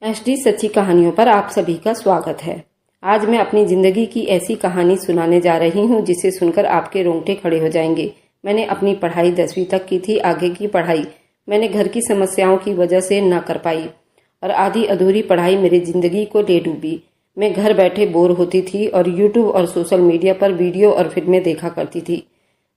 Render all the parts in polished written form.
HD सच्ची कहानियों पर आप सभी का स्वागत है। आज मैं अपनी जिंदगी की ऐसी कहानी सुनाने जा रही हूँ जिसे सुनकर आपके रोंगटे खड़े हो जाएंगे। मैंने अपनी पढ़ाई 10वीं तक की थी। आगे की पढ़ाई मैंने घर की समस्याओं की वजह से न कर पाई और आधी अधूरी पढ़ाई मेरी जिंदगी को ले डूबी। मैं घर बैठे बोर होती थी और यूट्यूब और सोशल मीडिया पर वीडियो और फिल्में देखा करती थी,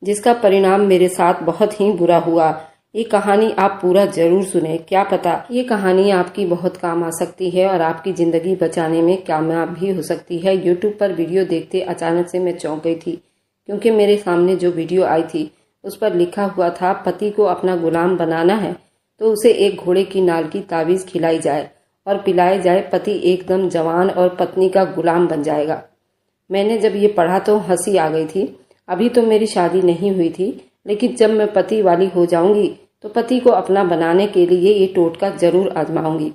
जिसका परिणाम मेरे साथ बहुत ही बुरा हुआ। ये कहानी आप पूरा जरूर सुने, क्या पता ये कहानी आपकी बहुत काम आ सकती है और आपकी जिंदगी बचाने में कामयाब भी हो सकती है। यूट्यूब पर वीडियो देखते अचानक से मैं चौंक गई थी, क्योंकि मेरे सामने जो वीडियो आई थी उस पर लिखा हुआ था, पति को अपना गुलाम बनाना है तो उसे एक घोड़े की नाल की ताबीज खिलाई जाए और पिलाए जाए, पति एकदम जवान और पत्नी का गुलाम बन जाएगा। मैंने जब ये पढ़ा तो हंसी आ गई थी। अभी तो मेरी शादी नहीं हुई थी, लेकिन जब मैं पति वाली हो जाऊंगी तो पति को अपना बनाने के लिए ये टोटका जरूर आजमाऊंगी।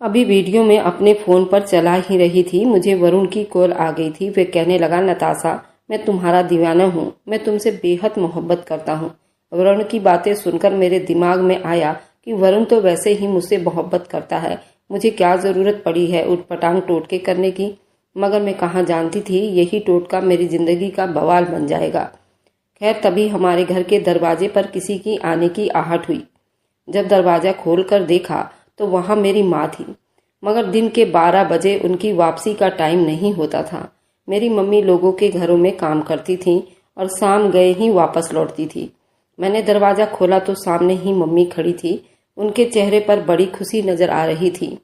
अभी वीडियो में अपने फोन पर चला ही रही थी, मुझे वरुण की कॉल आ गई थी। वे कहने लगा, नताशा मैं तुम्हारा दीवाना हूँ, मैं तुमसे बेहद मोहब्बत करता हूँ। वरुण की बातें सुनकर मेरे दिमाग में आया कि वरुण तो वैसे ही मुझसे मोहब्बत करता है, मुझे क्या जरूरत पड़ी है उठपटांग टोटके करने की। मगर मैं कहाँ जानती थी यही टोटका मेरी जिंदगी का बवाल बन जाएगा। खैर, तभी हमारे घर के दरवाजे पर किसी की आने की आहट हुई। जब दरवाजा खोलकर देखा तो वहां मेरी माँ थी, मगर दिन के 12 बजे उनकी वापसी का टाइम नहीं होता था। मेरी मम्मी लोगों के घरों में काम करती थी और शाम गए ही वापस लौटती थी। मैंने दरवाजा खोला तो सामने ही मम्मी खड़ी थी। उनके चेहरे पर बड़ी खुशी नजर आ रही थी।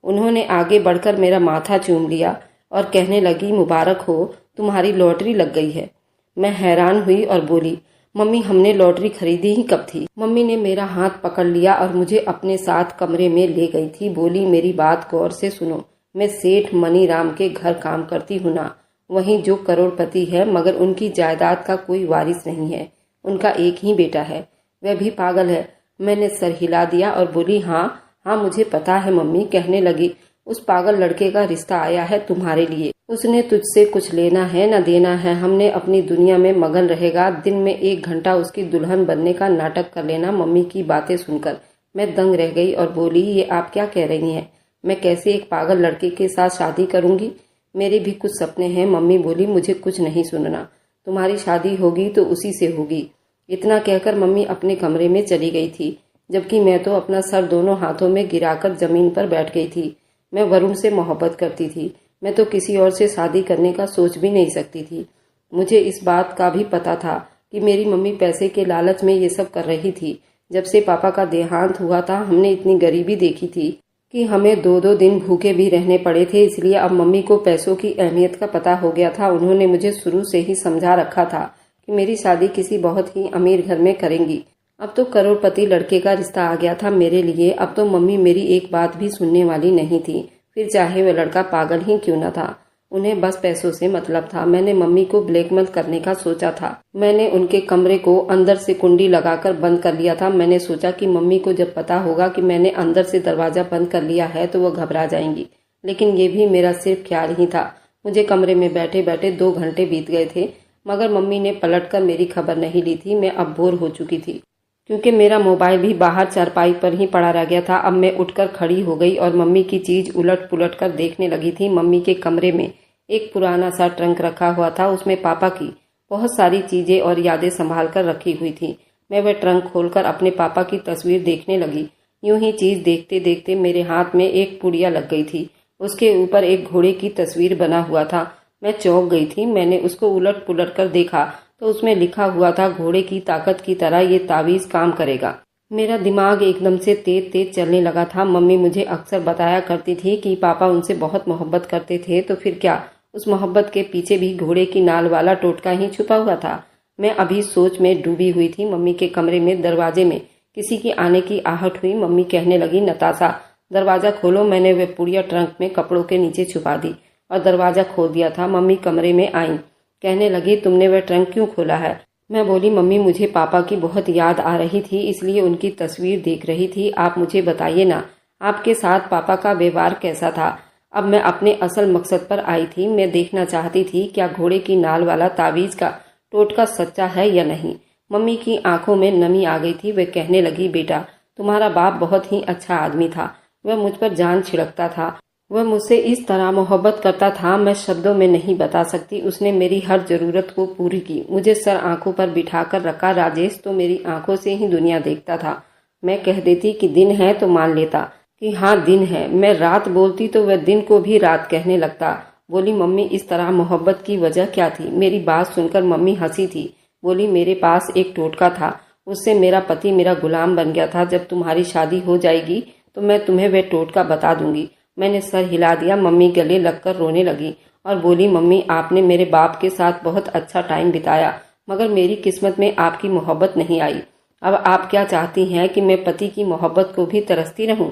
उन्होंने आगे बढ़कर मेरा माथा चूम लिया और कहने लगी, मुबारक हो, तुम्हारी लॉटरी लग गई है। मैं हैरान हुई और बोली, मम्मी हमने लॉटरी खरीदी ही कब थी? मम्मी ने मेरा हाथ पकड़ लिया और मुझे अपने साथ कमरे में ले गई थी। बोली, मेरी बात गौर से सुनो, मैं सेठ मनीराम के घर काम करती हूँ ना, वहीं जो करोड़पति है, मगर उनकी जायदाद का कोई वारिस नहीं है। उनका एक ही बेटा है, वह भी पागल है। मैंने सर हिला दिया और बोली, हाँ हाँ मुझे पता है मम्मी। कहने लगी, उस पागल लड़के का रिश्ता आया है तुम्हारे लिए। उसने तुझसे कुछ लेना है न देना है। हमने अपनी दुनिया में मगन रहेगा, दिन में 1 घंटा उसकी दुल्हन बनने का नाटक कर लेना। मम्मी की बातें सुनकर मैं दंग रह गई और बोली, ये आप क्या कह रही हैं? मैं कैसे एक पागल लड़के के साथ शादी करूंगी? मेरे भी कुछ सपने हैं। मम्मी बोली, मुझे कुछ नहीं सुनना, तुम्हारी शादी होगी तो उसी से होगी। इतना कहकर मम्मी अपने कमरे में चली गई थी, जबकि मैं तो अपना सर दोनों हाथों में गिराकर जमीन पर बैठ गई थी। मैं वरुण से मोहब्बत करती थी, मैं तो किसी और से शादी करने का सोच भी नहीं सकती थी। मुझे इस बात का भी पता था कि मेरी मम्मी पैसे के लालच में ये सब कर रही थी। जब से पापा का देहांत हुआ था, हमने इतनी गरीबी देखी थी कि हमें 2-2 दिन भूखे भी रहने पड़े थे। इसलिए अब मम्मी को पैसों की अहमियत का पता हो गया था। उन्होंने मुझे शुरू से ही समझा रखा था कि मेरी शादी किसी बहुत ही अमीर घर में करेंगी। अब तो करोड़पति लड़के का रिश्ता आ गया था मेरे लिए। अब तो मम्मी मेरी एक बात भी सुनने वाली नहीं थी, फिर चाहे वह लड़का पागल ही क्यों न था। उन्हें बस पैसों से मतलब था। मैंने मम्मी को ब्लैकमेल करने का सोचा था। मैंने उनके कमरे को अंदर से कुंडी लगाकर बंद कर लिया था। मैंने सोचा कि मम्मी को जब पता होगा कि मैंने अंदर से दरवाजा बंद कर लिया है तो वह घबरा जाएंगी। लेकिन ये भी मेरा सिर्फ ख्याल ही था। मुझे कमरे में बैठे बैठे 2 घंटे बीत गए थे, मगर मम्मी ने पलटकर मेरी खबर नहीं ली थी। मैं अब बोर हो चुकी थी, क्योंकि मेरा मोबाइल भी बाहर चारपाई पर ही पड़ा रह गया था। अब मैं उठकर खड़ी हो गई और मम्मी की चीज उलट पुलट कर देखने लगी थी। मम्मी के कमरे में एक पुराना सा ट्रंक रखा हुआ था, उसमें पापा की बहुत सारी चीजें और यादें संभाल कर रखी हुई थी। मैं वह ट्रंक खोलकर अपने पापा की तस्वीर देखने लगी। यूं ही चीज देखते देखते मेरे हाथ में एक पुड़िया लग गई थी। उसके ऊपर एक घोड़े की तस्वीर बना हुआ था। मैं चौंक गई थी। मैंने उसको उलट पुलट कर देखा तो उसमें लिखा हुआ था, घोड़े की ताकत की तरह ये तावीज काम करेगा। मेरा दिमाग एकदम से तेज तेज चलने लगा था। मम्मी मुझे अक्सर बताया करती थी कि पापा उनसे बहुत मोहब्बत करते थे, तो फिर क्या उस मोहब्बत के पीछे भी घोड़े की नाल वाला टोटका ही छुपा हुआ था? मैं अभी सोच में डूबी हुई थी। मम्मी के कमरे में दरवाजे में किसी की आने की आहट हुई। मम्मी कहने लगी, नताशा दरवाजा खोलो। मैंने वह पुड़िया ट्रंक में कपड़ों के नीचे छुपा दी और दरवाजा खोल दिया था। मम्मी कमरे में आई, कहने लगी, तुमने वह ट्रंक क्यों खोला है? मैं बोली, मम्मी मुझे पापा की बहुत याद आ रही थी, इसलिए उनकी तस्वीर देख रही थी। आप मुझे बताइए ना, आपके साथ पापा का व्यवहार कैसा था? अब मैं अपने असल मकसद पर आई थी। मैं देखना चाहती थी क्या घोड़े की नाल वाला तावीज का टोटका सच्चा है या नहीं। मम्मी की आंखों में नमी आ गई थी। वे कहने लगी, बेटा तुम्हारा बाप बहुत ही अच्छा आदमी था, वह मुझ पर जान छिड़कता था। वह मुझसे इस तरह मोहब्बत करता था, मैं शब्दों में नहीं बता सकती। उसने मेरी हर जरूरत को पूरी की। मुझे सर आंखों पर बिठाकर रखा। राजेश तो मेरी आंखों से ही दुनिया देखता था। मैं कह देती कि दिन है तो मान लेता कि हाँ दिन है। मैं रात बोलती तो वह दिन को भी रात कहने लगता। बोली, मम्मी इस तरह मोहब्बत की वजह क्या थी? मेरी बात सुनकर मम्मी हंसी थी। बोली, मेरे पास एक टोटका था, उससे मेरा पति मेरा गुलाम बन गया था। जब तुम्हारी शादी हो जाएगी तो मैं तुम्हें वह टोटका बता दूंगी। मैंने सर हिला दिया। मम्मी गले लगकर रोने लगी और बोली, मम्मी आपने मेरे बाप के साथ बहुत अच्छा टाइम बिताया, मगर मेरी किस्मत में आपकी मोहब्बत नहीं आई। अब आप क्या चाहती हैं कि मैं पति की मोहब्बत को भी तरसती रहूं?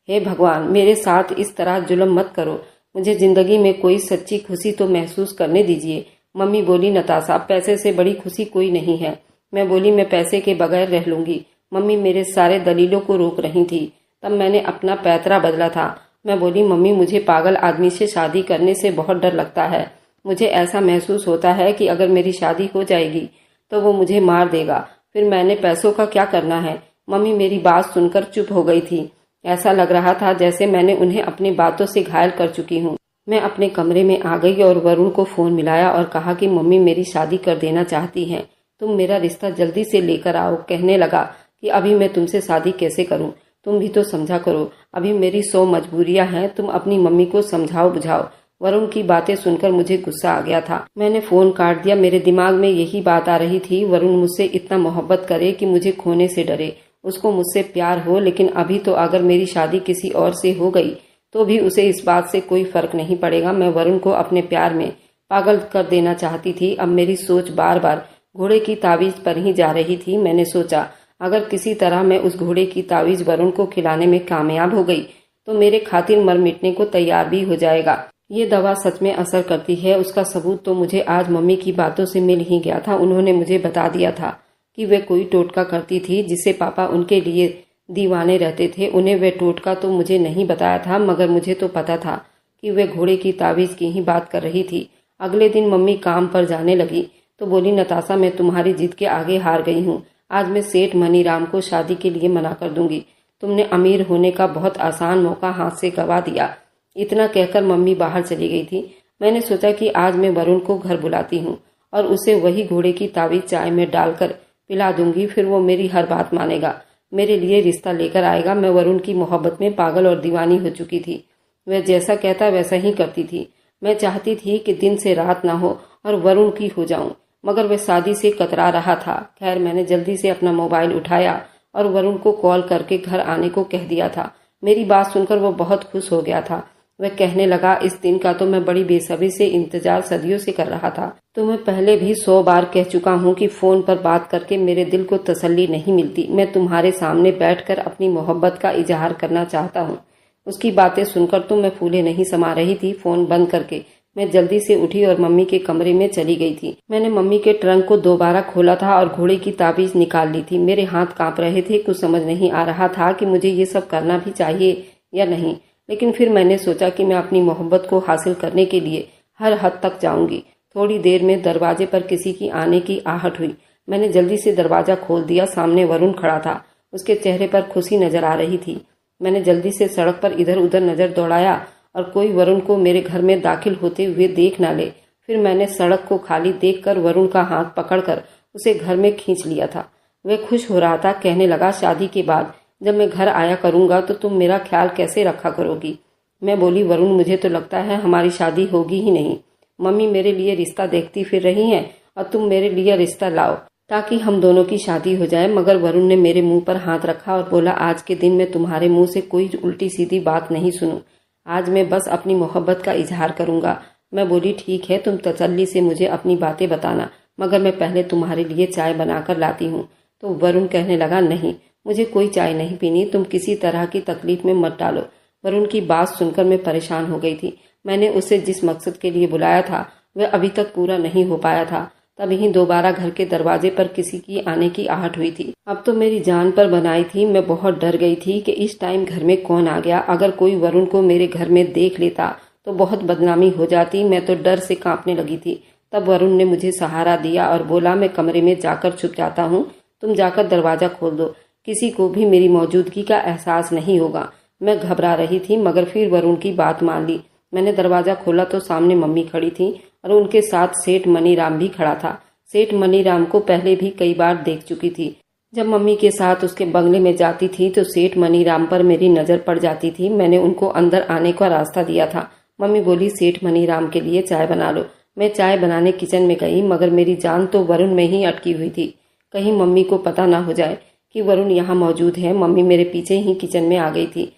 हे भगवान, मेरे साथ इस तरह जुल्म मत करो। मुझे जिंदगी में कोई सच्ची खुशी तो महसूस करने दीजिए। मम्मी बोली, नताशा पैसे से बड़ी खुशी कोई नहीं है। मैं बोली, मैं पैसे के बगैर रह लूंगी। मम्मी मेरे सारे दलीलों को रोक रही थी। तब मैंने अपना पैतरा बदला था। मैं बोली, मम्मी मुझे पागल आदमी से शादी करने से बहुत डर लगता है। मुझे ऐसा महसूस होता है कि अगर मेरी शादी हो जाएगी तो वो मुझे मार देगा। फिर मैंने पैसों का क्या करना है? मम्मी मेरी बात सुनकर चुप हो गई थी। ऐसा लग रहा था जैसे मैंने उन्हें अपनी बातों से घायल कर चुकी हूँ। मैं अपने कमरे में आ गई और वरुण को फोन मिलाया और कहा कि मम्मी मेरी शादी कर देना चाहती हैं, तुम मेरा रिश्ता जल्दी से लेकर आओ। कहने लगा कि अभी मैं तुमसे शादी कैसे करूं? तुम भी तो समझा करो, अभी मेरी 100 मजबूरियां हैं। तुम अपनी मम्मी को समझाओ बुझाओ। वरुण की बातें सुनकर मुझे गुस्सा आ गया था। मैंने फोन काट दिया। मेरे दिमाग में यही बात आ रही थी, वरुण मुझसे इतना मोहब्बत करे कि मुझे खोने से डरे। उसको मुझसे प्यार हो, लेकिन अभी तो अगर मेरी शादी किसी और से हो गई तो भी उसे इस बात से कोई फर्क नहीं पड़ेगा। मैं वरुण को अपने प्यार में पागल कर देना चाहती थी। अब मेरी सोच बार बार घोड़े की ताबीज पर ही जा रही थी। मैंने सोचा, अगर किसी तरह मैं उस घोड़े की ताबीज वरुण को खिलाने में कामयाब हो गई तो मेरे खातिर मर मिटने को तैयार भी हो जाएगा। ये दवा सच में असर करती है, उसका सबूत तो मुझे आज मम्मी की बातों से मिल ही गया था। उन्होंने मुझे बता दिया था कि वे कोई टोटका करती थी जिससे पापा उनके लिए दीवाने रहते थे। उन्हें वे टोटका तो मुझे नहीं बताया था, मगर मुझे तो पता था कि वे घोड़े की ताबीज की ही बात कर रही थी। अगले दिन मम्मी काम पर जाने लगी तो बोली, नताशा मैं तुम्हारी जिद के आगे हार गई हूँ। आज मैं सेठ मनीराम को शादी के लिए मना कर दूंगी। तुमने अमीर होने का बहुत आसान मौका हाथ से गवा दिया। इतना कहकर मम्मी बाहर चली गई थी। मैंने सोचा कि आज मैं वरुण को घर बुलाती हूँ और उसे वही घोड़े की ताबीज चाय में डालकर पिला दूंगी। फिर वो मेरी हर बात मानेगा, मेरे लिए रिश्ता लेकर आएगा। मैं वरुण की मोहब्बत में पागल और दीवानी हो चुकी थी। वह जैसा कहता वैसा ही करती थी। मैं चाहती थी कि दिन से रात ना हो और वरुण की हो जाऊं, मगर वह शादी से कतरा रहा था। खैर मैंने जल्दी से अपना मोबाइल उठाया और वरुण को कॉल करके घर आने को कह दिया था। मेरी बात सुनकर वो बहुत खुश हो गया था। वह कहने लगा, इस दिन का तो मैं बड़ी बेसब्री से इंतजार सदियों से कर रहा था। तो मैं पहले भी 100 बार कह चुका हूँ कि फोन पर बात करके मेरे दिल को तसल्ली नहीं मिलती। मैं तुम्हारे सामने बैठकर अपनी मोहब्बत का इजहार करना चाहता हूँ। उसकी बातें सुनकर तो मैं फूले नहीं समा रही थी। फोन बंद करके मैं जल्दी से उठी और मम्मी के कमरे में चली गई थी। मैंने मम्मी के ट्रंक को दोबारा खोला था और घोड़े की ताबीज निकाल ली थी। मेरे हाथ कांप रहे थे। कुछ समझ नहीं आ रहा था कि मुझे ये सब करना भी चाहिए या नहीं, लेकिन फिर मैंने सोचा कि मैं अपनी मोहब्बत को हासिल करने के लिए हर हद तक जाऊंगी। थोड़ी देर में दरवाजे पर किसी की आने की आहट हुई। मैंने जल्दी से दरवाजा खोल दिया। सामने वरुण खड़ा था। उसके चेहरे पर खुशी नजर आ रही थी। मैंने जल्दी से सड़क पर इधर उधर नजर दौड़ाया और कोई वरुण को मेरे घर में दाखिल होते हुए देख ना ले। फिर मैंने सड़क को खाली देखकर वरुण का हाथ पकड़कर उसे घर में खींच लिया था। वह खुश हो रहा था। कहने लगा, शादी के बाद जब मैं घर आया करूंगा तो तुम मेरा ख्याल कैसे रखा करोगी? मैं बोली, वरुण मुझे तो लगता है हमारी शादी होगी ही नहीं। मम्मी मेरे लिए रिश्ता देखती फिर रही हैं और तुम मेरे लिए रिश्ता लाओ ताकि हम दोनों की शादी हो जाए। मगर वरुण ने मेरे मुंह पर हाथ रखा और बोला, आज के दिन मैं तुम्हारे मुंह से कोई उल्टी सीधी बात नहीं सुनूं। आज मैं बस अपनी मोहब्बत का इजहार करूंगा। मैं बोली, ठीक है, तुम तसल्ली से मुझे अपनी बातें बताना, मगर मैं पहले तुम्हारे लिए चाय बनाकर लाती हूँ। तो वरुण कहने लगा, नहीं, मुझे कोई चाय नहीं पीनी। तुम किसी तरह की तकलीफ में मत डालो। वरुण की बात सुनकर मैं परेशान हो गई थी। मैंने उसे जिस मकसद के लिए बुलाया था वह अभी तक पूरा नहीं हो पाया था। तभी दोबारा घर के दरवाजे पर किसी की आने की आहट हुई थी। अब तो मेरी जान पर बनाई थी। मैं बहुत डर गई थी कि इस टाइम घर में कौन आ गया। अगर कोई वरुण को मेरे घर में देख लेता तो बहुत बदनामी हो जाती। मैं तो डर से कांपने लगी थी। तब वरुण ने मुझे सहारा दिया और बोला, मैं कमरे में जाकर छुप जाता हूँ, तुम जाकर दरवाजा खोल दो। किसी को भी मेरी मौजूदगी का एहसास नहीं होगा। मैं घबरा रही थी मगर फिर वरुण की बात मान ली। मैंने दरवाजा खोला तो सामने मम्मी खड़ी थी और उनके साथ सेठ मनीराम भी खड़ा था। सेठ मनीराम को पहले भी कई बार देख चुकी थी। जब मम्मी के साथ उसके बंगले में जाती थी तो सेठ मनीराम पर मेरी नजर पड़ जाती थी। मैंने उनको अंदर आने का रास्ता दिया था। मम्मी बोली, सेठ मनीराम के लिए चाय बना लो। मैं चाय बनाने किचन में गई मगर मेरी जान तो वरुण में ही अटकी हुई थी। कहीं मम्मी को पता ना हो जाए कि वरुण यहाँ मौजूद है। मम्मी मेरे पीछे ही किचन में आ गई थी।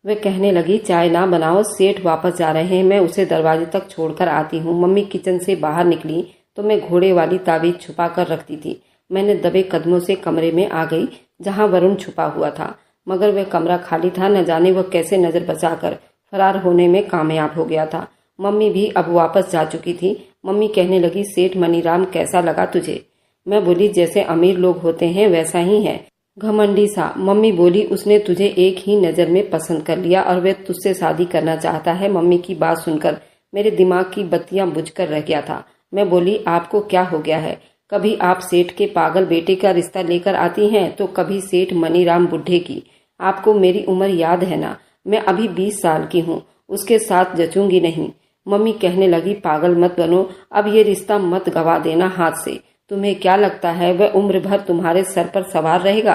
वे कहने लगी, चाय ना बनाओ, सेठ वापस जा रहे हैं, मैं उसे दरवाजे तक छोड़कर आती हूँ। मम्मी किचन से बाहर निकली तो मैं घोड़े वाली ताबीज छुपा कर रखती थी। मैंने दबे कदमों से कमरे में आ गई जहां वरुण छुपा हुआ था, मगर वह कमरा खाली था। न जाने वह कैसे नजर बचाकर फरार होने में कामयाब हो गया था। मम्मी भी अब वापस जा चुकी थी। मम्मी कहने लगी, सेठ मनीराम कैसा लगा तुझे? मैं बोली, जैसे अमीर लोग होते हैं वैसा ही है, घमंडी सा। मम्मी बोली, उसने तुझे एक ही नजर में पसंद कर लिया और वह तुझसे शादी करना चाहता है। मम्मी की बात सुनकर मेरे दिमाग की बत्तियां बुझकर रह गया था। मैं बोली, आपको क्या हो गया है? कभी आप सेठ के पागल बेटे का रिश्ता लेकर आती हैं तो कभी सेठ मनीराम बुढ़े की। आपको मेरी उम्र याद है ना? मैं अभी 20 साल की हूँ, उसके साथ जचूंगी नहीं। मम्मी कहने लगी, पागल मत बनो, अब ये रिश्ता मत गवा देना हाथ से। तुम्हें क्या लगता है वह उम्र भर तुम्हारे सर पर सवार रहेगा?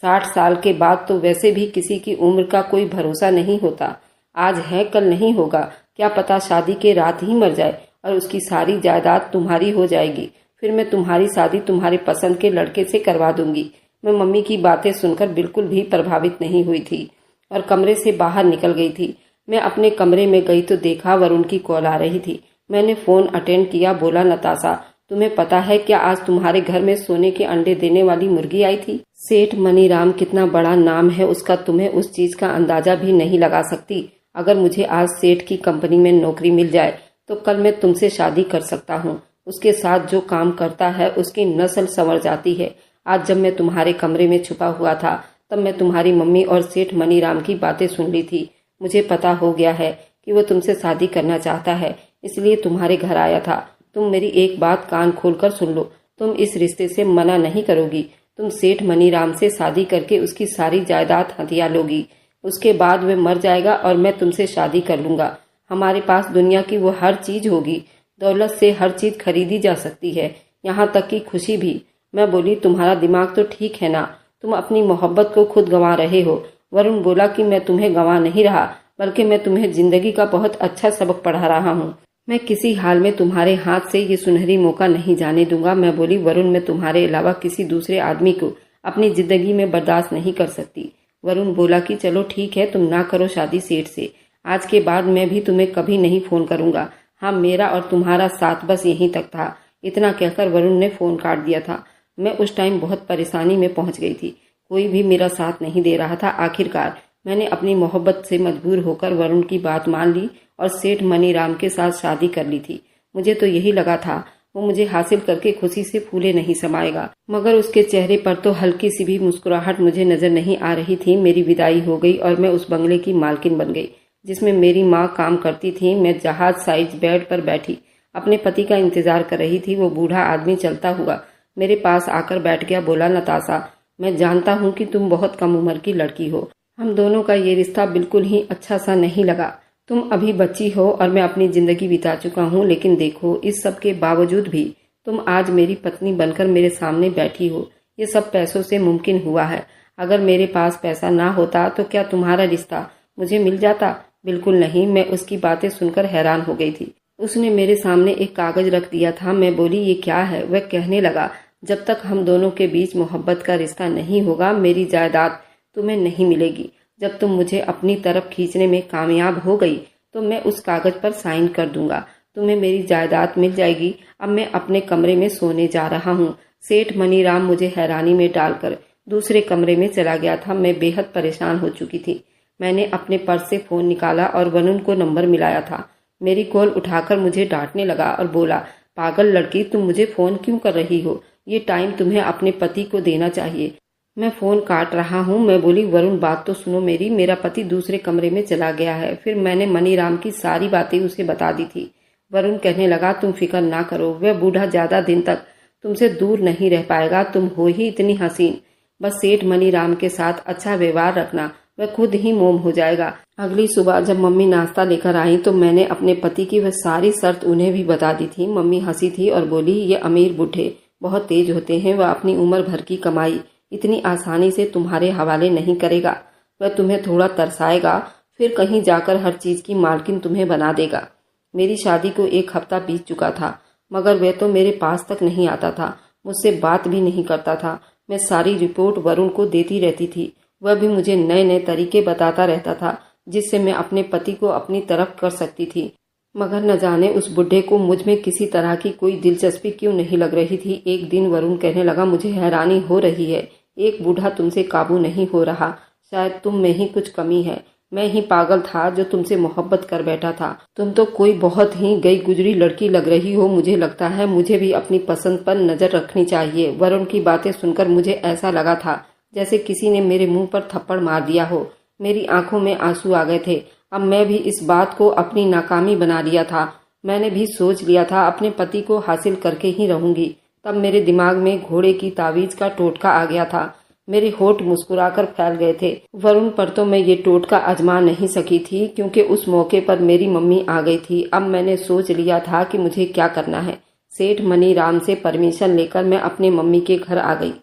60 साल के बाद तो वैसे भी किसी की उम्र का कोई भरोसा नहीं होता। आज है कल नहीं होगा, क्या पता शादी के रात ही मर जाए और उसकी सारी जायदाद तुम्हारी हो जाएगी। फिर मैं तुम्हारी शादी तुम्हारे पसंद के लड़के से करवा दूंगी। मैं मम्मी की बातें सुनकर बिल्कुल भी प्रभावित नहीं हुई थी और कमरे से बाहर निकल गई थी। मैं अपने कमरे में गई तो देखा वरुण की कॉल आ रही थी। मैंने फोन अटेंड किया। बोला, नताशा, तुम्हें पता है क्या आज तुम्हारे घर में सोने के अंडे देने वाली मुर्गी आई थी? सेठ मनीराम कितना बड़ा नाम है उसका, तुम्हें उस चीज का अंदाजा भी नहीं लगा सकती। अगर मुझे आज सेठ की कंपनी में नौकरी मिल जाए तो कल मैं तुमसे शादी कर सकता हूँ। उसके साथ जो काम करता है उसकी नस्ल संवर जाती है। आज जब मैं तुम्हारे कमरे में छुपा हुआ था तब मैं तुम्हारी मम्मी और सेठ मनीराम की बातें सुन ली थी। मुझे पता हो गया है कि वो तुमसे शादी करना चाहता है, इसलिए तुम्हारे घर आया था। तुम मेरी एक बात कान खोलकर सुन लो, तुम इस रिश्ते से मना नहीं करोगी। तुम सेठ मनीराम से शादी करके उसकी सारी जायदाद हथिया लोगी। उसके बाद वह मर जाएगा और मैं तुमसे शादी कर लूंगा। हमारे पास दुनिया की वो हर चीज होगी। दौलत से हर चीज खरीदी जा सकती है, यहाँ तक कि खुशी भी। मैं बोली, तुम्हारा दिमाग तो ठीक है ना? तुम अपनी मोहब्बत को खुद गंवा रहे हो। वरुण बोला कि मैं तुम्हें गंवा नहीं रहा, बल्कि मैं तुम्हें जिंदगी का बहुत अच्छा सबक पढ़ा रहा हूँ। मैं किसी हाल में तुम्हारे हाथ से ये सुनहरी मौका नहीं जाने दूंगा। मैं बोली, वरुण, मैं तुम्हारे अलावा किसी दूसरे आदमी को अपनी जिंदगी में बर्दाश्त नहीं कर सकती। वरुण बोला कि चलो ठीक है, तुम ना करो शादी सेठ से। आज के बाद मैं भी तुम्हें कभी नहीं फोन करूंगा। हाँ, मेरा और तुम्हारा साथ बस यहीं तक था। इतना कहकर वरुण ने फोन काट दिया था। मैं उस टाइम बहुत परेशानी में पहुंच गई थी। कोई भी मेरा साथ नहीं दे रहा था। आखिरकार मैंने अपनी मोहब्बत से मजबूर होकर वरुण की बात मान ली और सेठ मनीराम के साथ शादी कर ली थी। मुझे तो यही लगा था वो मुझे हासिल करके खुशी से फूले नहीं समाएगा, मगर उसके चेहरे पर तो हल्की सी भी मुस्कुराहट मुझे नजर नहीं आ रही थी। मेरी विदाई हो गई और मैं उस बंगले की मालकिन बन गई जिसमें मेरी माँ काम करती थी। मैं जहाज साइज बेड पर बैठी अपने पति का इंतजार कर रही थी। वो बूढ़ा आदमी चलता हुआ मेरे पास आकर बैठ गया। बोला, नताशा, मैं जानता हूँ कि तुम बहुत कम उम्र की लड़की हो। हम दोनों का ये रिश्ता बिल्कुल ही अच्छा सा नहीं लगा। तुम अभी बच्ची हो और मैं अपनी जिंदगी बिता चुका हूँ, लेकिन देखो, इस सब के बावजूद भी तुम आज मेरी पत्नी बनकर मेरे सामने बैठी हो। ये सब पैसों से मुमकिन हुआ है। अगर मेरे पास पैसा ना होता तो क्या तुम्हारा रिश्ता मुझे मिल जाता? बिल्कुल नहीं। मैं उसकी बातें सुनकर हैरान हो गई थी। उसने मेरे सामने एक कागज रख दिया था। मैं बोली, ये क्या है? वह कहने लगा, जब तक हम दोनों के बीच मोहब्बत का रिश्ता नहीं होगा मेरी जायदाद तुम्हें नहीं मिलेगी। जब तुम मुझे अपनी तरफ खींचने में कामयाब हो गई तो मैं उस कागज पर साइन कर दूंगा, तुम्हें मेरी जायदाद मिल जाएगी। अब मैं अपने कमरे में सोने जा रहा हूँ। सेठ मनीराम मुझे हैरानी में डालकर दूसरे कमरे में चला गया था। मैं बेहद परेशान हो चुकी थी। मैंने अपने पर्स से फोन निकाला और वरुण को नंबर मिलाया था। मेरी कॉल उठाकर मुझे डांटने लगा और बोला, पागल लड़की, तुम मुझे फोन क्यों कर रही हो? ये टाइम तुम्हें अपने पति को देना चाहिए। मैं फोन काट रहा हूँ। मैं बोली, वरुण, बात तो सुनो मेरी। मेरा पति दूसरे कमरे में चला गया है। फिर मैंने मनीराम की सारी बातें उसे बता दी थी। वरुण कहने लगा, तुम फिक्र ना करो, वह बूढ़ा ज्यादा दिन तक तुमसे दूर नहीं रह पाएगा। तुम हो ही इतनी हसीन, बस सेठ मनीराम के साथ अच्छा व्यवहार रखना, वह खुद ही मोम हो जाएगा। अगली सुबह जब मम्मी नाश्ता लेकर आई तो मैंने अपने पति की वह सारी शर्त उन्हें भी बता दी थी। मम्मी हंसी थी और बोली, ये अमीर बूढ़े बहुत तेज होते हैं, वह अपनी उम्र भर की कमाई इतनी आसानी से तुम्हारे हवाले नहीं करेगा। वह तुम्हें थोड़ा तरसाएगा, फिर कहीं जाकर हर चीज की मालकिन तुम्हें बना देगा। मेरी शादी को 1 हफ्ता बीत चुका था, मगर वह तो मेरे पास तक नहीं आता था, मुझसे बात भी नहीं करता था। मैं सारी रिपोर्ट वरुण को देती रहती थी। वह भी मुझे नए नए तरीके बताता रहता था जिससे मैं अपने पति को अपनी तरफ कर सकती थी। मगर न जाने उस बुढ़े को मुझ में किसी तरह की कोई दिलचस्पी क्यों नहीं लग रही थी। एक दिन वरुण कहने लगा, मुझे हैरानी हो रही है, एक बूढ़ा तुमसे काबू नहीं हो रहा। शायद तुम में ही कुछ कमी है। मैं ही पागल था जो तुमसे मोहब्बत कर बैठा था। तुम तो कोई बहुत ही गई गुजरी लड़की लग रही हो। मुझे लगता है मुझे भी अपनी पसंद पर नजर रखनी चाहिए। वरुण की बातें सुनकर मुझे ऐसा लगा था जैसे किसी ने मेरे मुंह पर थप्पड़ मार दिया हो। मेरी आंखों में आंसू आ गए थे। अब मैं भी इस बात को अपनी नाकामी बना लिया था। मैंने भी सोच लिया था अपने पति को हासिल करके ही रहूंगी। तब मेरे दिमाग में घोड़े की तावीज का टोटका आ गया था। मेरे होठ मुस्कुराकर फैल गए थे। वरुण पर तो मैं ये टोटका आजमा नहीं सकी थी क्योंकि उस मौके पर मेरी मम्मी आ गई थी। अब मैंने सोच लिया था कि मुझे क्या करना है। सेठ मनीराम से परमिशन लेकर मैं अपने मम्मी के घर आ गई।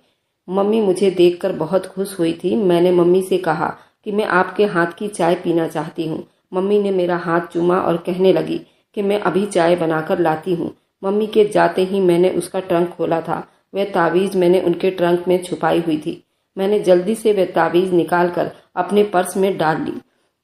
मम्मी मुझे देखकर बहुत खुश हुई थी। मैंने मम्मी से कहा कि मैं आपके हाथ की चाय पीना चाहती हूँ। मम्मी ने मेरा हाथ चूमा और कहने लगी कि मैं अभी चाय बनाकर लाती हूँ। मम्मी के जाते ही मैंने उसका ट्रंक खोला था। वह तावीज मैंने उनके ट्रंक में छुपाई हुई थी। मैंने जल्दी से वह तावीज निकालकर अपने पर्स में डाल ली,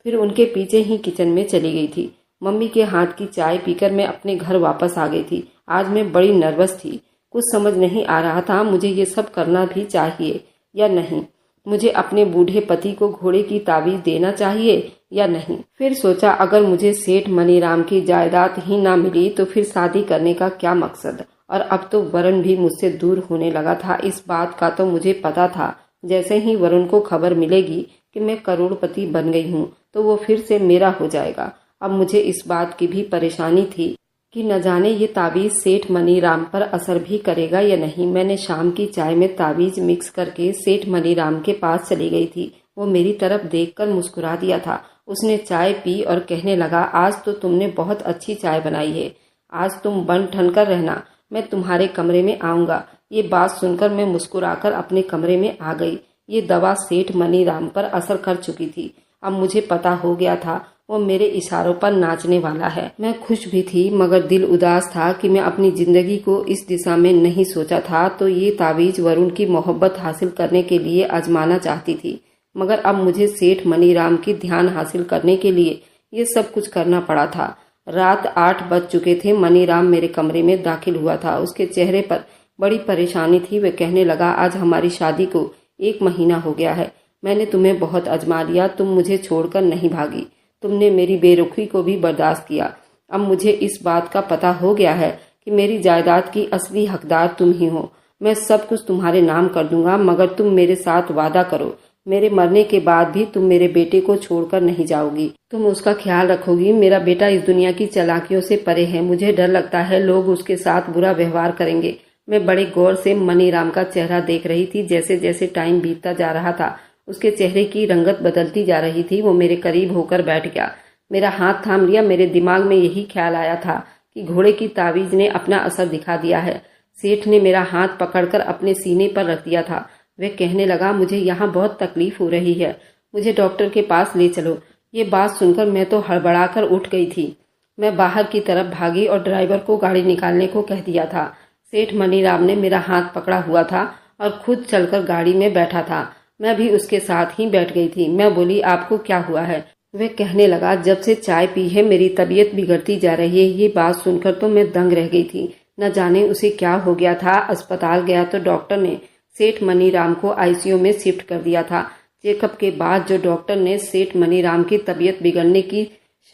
फिर उनके पीछे ही किचन में चली गई थी। मम्मी के हाथ की चाय पीकर मैं अपने घर वापस आ गई थी। आज मैं बड़ी नर्वस थी। कुछ समझ नहीं आ रहा था मुझे ये सब करना भी चाहिए या नहीं। मुझे अपने बूढ़े पति को घोड़े की तावीज देना चाहिए या नहीं। फिर सोचा अगर मुझे सेठ मनीराम की जायदाद ही ना मिली तो फिर शादी करने का क्या मकसद। और अब तो वरुण भी मुझसे दूर होने लगा था। इस बात का तो मुझे पता था जैसे ही वरुण को खबर मिलेगी कि मैं करोड़पति बन गई हूँ तो वो फिर से मेरा हो जाएगा। अब मुझे इस बात की भी परेशानी थी कि न जाने ये तावीज सेठ मनीराम पर असर भी करेगा या नहीं। मैंने शाम की चाय में तावीज मिक्स करके सेठ मनीराम के पास चली गई थी। वो मेरी तरफ देखकर मुस्कुरा दिया था। उसने चाय पी और कहने लगा, आज तो तुमने बहुत अच्छी चाय बनाई है। आज तुम बन ठन कर रहना, मैं तुम्हारे कमरे में आऊंगा। ये बात सुनकर मैं मुस्कुराकर अपने कमरे में आ गई। ये दवा सेठ मनीराम पर असर कर चुकी थी। अब मुझे पता हो गया था वो मेरे इशारों पर नाचने वाला है। मैं खुश भी थी मगर दिल उदास था कि मैं अपनी जिंदगी को इस दिशा में नहीं सोचा था। तो ये तावीज वरुण की मोहब्बत हासिल करने के लिए आजमाना चाहती थी, मगर अब मुझे सेठ मनीराम की ध्यान हासिल करने के लिए ये सब कुछ करना पड़ा था। रात 8 बज चुके थे। मनीराम मेरे कमरे में दाखिल हुआ था। उसके चेहरे पर बड़ी परेशानी थी। वह कहने लगा, आज हमारी शादी को 1 महीना हो गया है। मैंने तुम्हें बहुत आजमा लिया, तुम मुझे छोड़कर नहीं भागी। तुमने मेरी बेरुखी को भी बर्दाश्त किया। अब मुझे इस बात का पता हो गया है कि मेरी जायदाद की असली हकदार तुम ही हो। मैं सब कुछ तुम्हारे नाम कर दूंगा, मगर तुम मेरे साथ वादा करो, मेरे मरने के बाद भी तुम मेरे बेटे को छोड़कर नहीं जाओगी। तुम उसका ख्याल रखोगी। मेरा बेटा इस दुनिया की चालाकियों से परे है। मुझे डर लगता है लोग उसके साथ बुरा व्यवहार करेंगे। मैं बड़े गौर से मनीराम का चेहरा देख रही थी। जैसे जैसे टाइम बीतता जा रहा था उसके चेहरे की रंगत बदलती जा रही थी। वो मेरे करीब होकर बैठ गया, मेरा हाथ थाम लिया। मेरे दिमाग में यही ख्याल आया था कि घोड़े की तावीज ने अपना असर दिखा दिया है। सेठ ने मेरा हाथ पकड़कर अपने सीने पर रख दिया था। वह कहने लगा, मुझे यहाँ बहुत तकलीफ हो रही है, मुझे डॉक्टर के पास ले चलो। ये बात सुनकर मैं तो हड़बड़ाकर उठ गई थी। मैं बाहर की तरफ भागी और ड्राइवर को गाड़ी निकालने को कह दिया था। सेठ मनीराम ने मेरा हाथ पकड़ा हुआ था और खुद चलकर गाड़ी में बैठा था। मैं भी उसके साथ ही बैठ गई थी। मैं बोली, आपको क्या हुआ है? वह कहने लगा, जब से चाय पी है मेरी तबीयत बिगड़ती जा रही है। ये बात सुनकर तो मैं दंग रह गई थी। न जाने उसे क्या हो गया था। अस्पताल गया तो डॉक्टर ने सेठ मनीराम को आईसीयू में शिफ्ट कर दिया था। चेकअप के बाद जो डॉक्टर ने सेठ मनीराम की तबीयत बिगड़ने की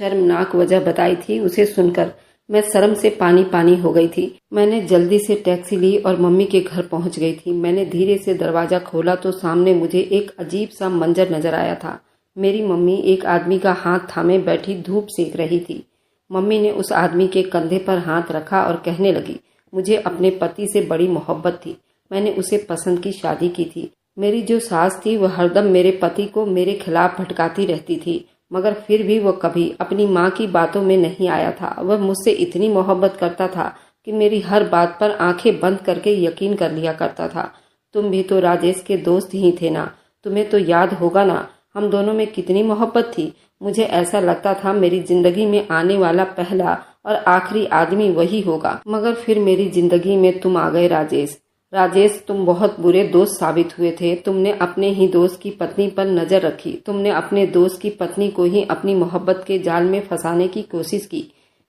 शर्मनाक वजह बताई थी, उसे सुनकर मैं शर्म से पानी पानी हो गई थी। मैंने जल्दी से टैक्सी ली और मम्मी के घर पहुंच गई थी। मैंने धीरे से दरवाजा खोला तो सामने मुझे एक अजीब सा मंजर नजर आया था। मेरी मम्मी एक आदमी का हाथ थामे बैठी धूप सेक रही थी। मम्मी ने उस आदमी के कंधे पर हाथ रखा और कहने लगी, मुझे अपने पति से बड़ी मोहब्बत थी। मैंने उसे पसंद की शादी की थी। मेरी जो सास थी वह हरदम मेरे पति को मेरे खिलाफ भटकाती रहती थी, मगर फिर भी वह कभी अपनी माँ की बातों में नहीं आया था। वह मुझसे इतनी मोहब्बत करता था कि मेरी हर बात पर आंखें बंद करके यकीन कर लिया करता था। तुम भी तो राजेश के दोस्त ही थे ना, तुम्हें तो याद होगा ना हम दोनों में कितनी मोहब्बत थी। मुझे ऐसा लगता था मेरी जिंदगी में आने वाला पहला और आखिरी आदमी वही होगा, मगर फिर मेरी जिंदगी में तुम आ गए राजेश। राजेश, तुम बहुत बुरे दोस्त साबित हुए थे। तुमने अपने ही दोस्त की पत्नी पर नजर रखी, तुमने अपने दोस्त की पत्नी को ही अपनी मोहब्बत के जाल में फंसाने की कोशिश की।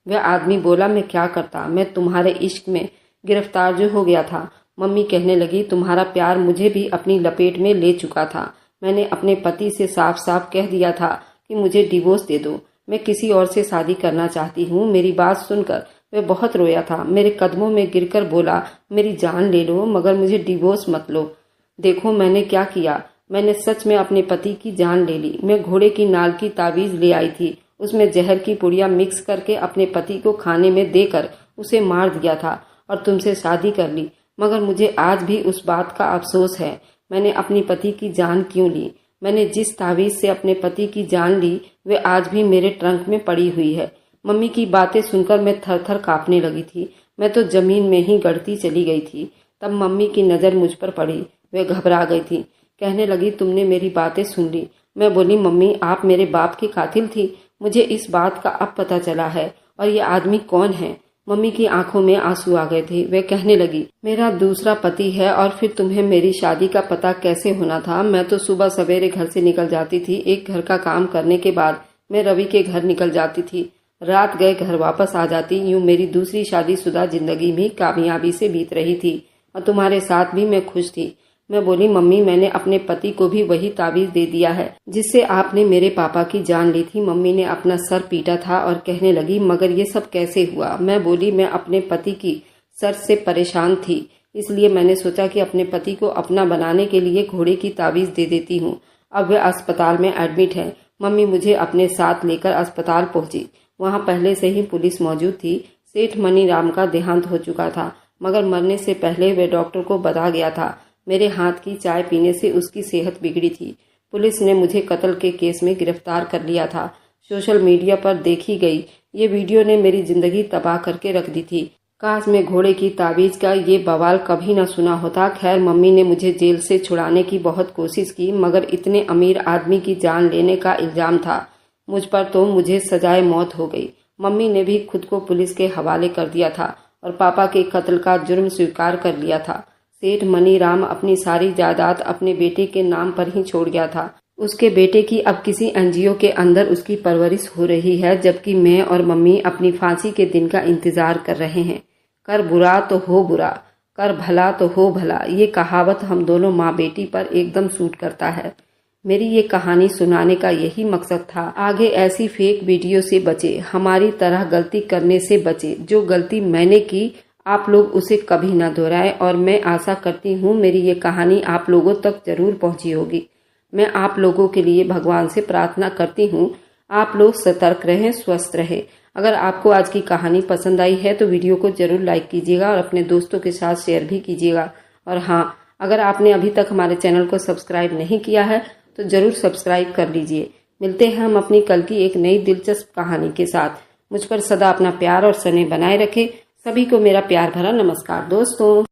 वह आदमी बोला मैं क्या करता, मैं तुम्हारे इश्क में गिरफ्तार जो हो गया था। मम्मी कहने लगी तुम्हारा प्यार मुझे भी अपनी लपेट में ले चुका था। मैंने अपने पति से साफ साफ कह दिया था कि मुझे डिवोर्स दे दो, मैं किसी और से शादी करना चाहती हूँ। मेरी बात सुनकर वह बहुत रोया था, मेरे कदमों में गिरकर बोला मेरी जान ले लो मगर मुझे डिवोर्स मत लो। देखो मैंने क्या किया, मैंने सच में अपने पति की जान ले ली। मैं घोड़े की नाल की ताबीज ले आई थी, उसमें जहर की पुड़िया मिक्स करके अपने पति को खाने में देकर उसे मार दिया था और तुमसे शादी कर ली। मगर मुझे आज भी उस बात का अफसोस है, मैंने अपनी पति की जान क्यों ली। मैंने जिस तावीज से अपने पति की जान ली वे आज भी मेरे ट्रंक में पड़ी हुई है। मम्मी की बातें सुनकर मैं थर थर कांपने लगी थी, मैं तो जमीन में ही गड़ती चली गई थी। तब मम्मी की नज़र मुझ पर पड़ी, वे घबरा गई थी, कहने लगी तुमने मेरी बातें सुन ली। मैं बोली मम्मी आप मेरे बाप की कातिल थी, मुझे इस बात का अब पता चला है। और ये आदमी कौन है? मम्मी की आंखों में आंसू आ गए थे, वे कहने लगी मेरा दूसरा पति है। और फिर तुम्हें मेरी शादी का पता कैसे होना था? मैं तो सुबह सवेरे घर से निकल जाती थी, एक घर का काम करने के बाद मैं रवि के घर निकल जाती थी, रात गए घर वापस आ जाती। यूं मेरी दूसरी शादीशुदा जिंदगी भी कामयाबी से बीत रही थी और तुम्हारे साथ भी मैं खुश थी। मैं बोली मम्मी मैंने अपने पति को भी वही ताबीज दे दिया है जिससे आपने मेरे पापा की जान ली थी। मम्मी ने अपना सर पीटा था और कहने लगी मगर ये सब कैसे हुआ? मैं बोली मैं अपने पति की सर से परेशान थी, इसलिए मैंने सोचा कि अपने पति को अपना बनाने के लिए घोड़े की ताबीज दे देती हूँ। अब वे अस्पताल में एडमिट है। मम्मी मुझे अपने साथ लेकर अस्पताल पहुंची, वहाँ पहले से ही पुलिस मौजूद थी। सेठ मनीराम का देहांत हो चुका था, मगर मरने से पहले वे डॉक्टर को बता गया था मेरे हाथ की चाय पीने से उसकी सेहत बिगड़ी थी। पुलिस ने मुझे कत्ल के केस में गिरफ्तार कर लिया था। सोशल मीडिया पर देखी गई ये वीडियो ने मेरी जिंदगी तबाह करके रख दी थी। काश मैं घोड़े की ताबीज का ये बवाल कभी न सुना होता। खैर मम्मी ने मुझे जेल से छुड़ाने की बहुत कोशिश की, मगर इतने अमीर आदमी की जान लेने का इल्जाम था मुझ पर, तो मुझे सजाए मौत हो गई। मम्मी ने भी खुद को पुलिस के हवाले कर दिया था और पापा के कत्ल का जुर्म स्वीकार कर लिया था। सेठ मनीराम अपनी सारी जायदाद अपने बेटे के नाम पर ही छोड़ गया था। उसके बेटे की अब किसी एनजीओ के अंदर उसकी परवरिश हो रही है, जबकि मैं और मम्मी अपनी फांसी के दिन का इंतजार कर रहे हैं। कर बुरा तो हो बुरा, कर भला तो हो भला, ये कहावत हम दोनों माँ बेटी पर एकदम सूट करता है। मेरी ये कहानी सुनाने का यही मकसद था। आगे ऐसी फेक वीडियो से बचे, हमारी तरह गलती करने से बचे। जो गलती मैंने की आप लोग उसे कभी ना दोहराएं और मैं आशा करती हूँ मेरी ये कहानी आप लोगों तक जरूर पहुँची होगी। मैं आप लोगों के लिए भगवान से प्रार्थना करती हूँ आप लोग सतर्क रहें, स्वस्थ रहें। अगर आपको आज की कहानी पसंद आई है तो वीडियो को जरूर लाइक कीजिएगा और अपने दोस्तों के साथ शेयर भी कीजिएगा। और हाँ, अगर आपने अभी तक हमारे चैनल को सब्सक्राइब नहीं किया है तो जरूर सब्सक्राइब कर लीजिए। मिलते हैं हम अपनी कल की एक नई दिलचस्प कहानी के साथ। मुझ पर सदा अपना प्यार और स्नेह बनाए रखें। सभी को मेरा प्यार भरा नमस्कार दोस्तों।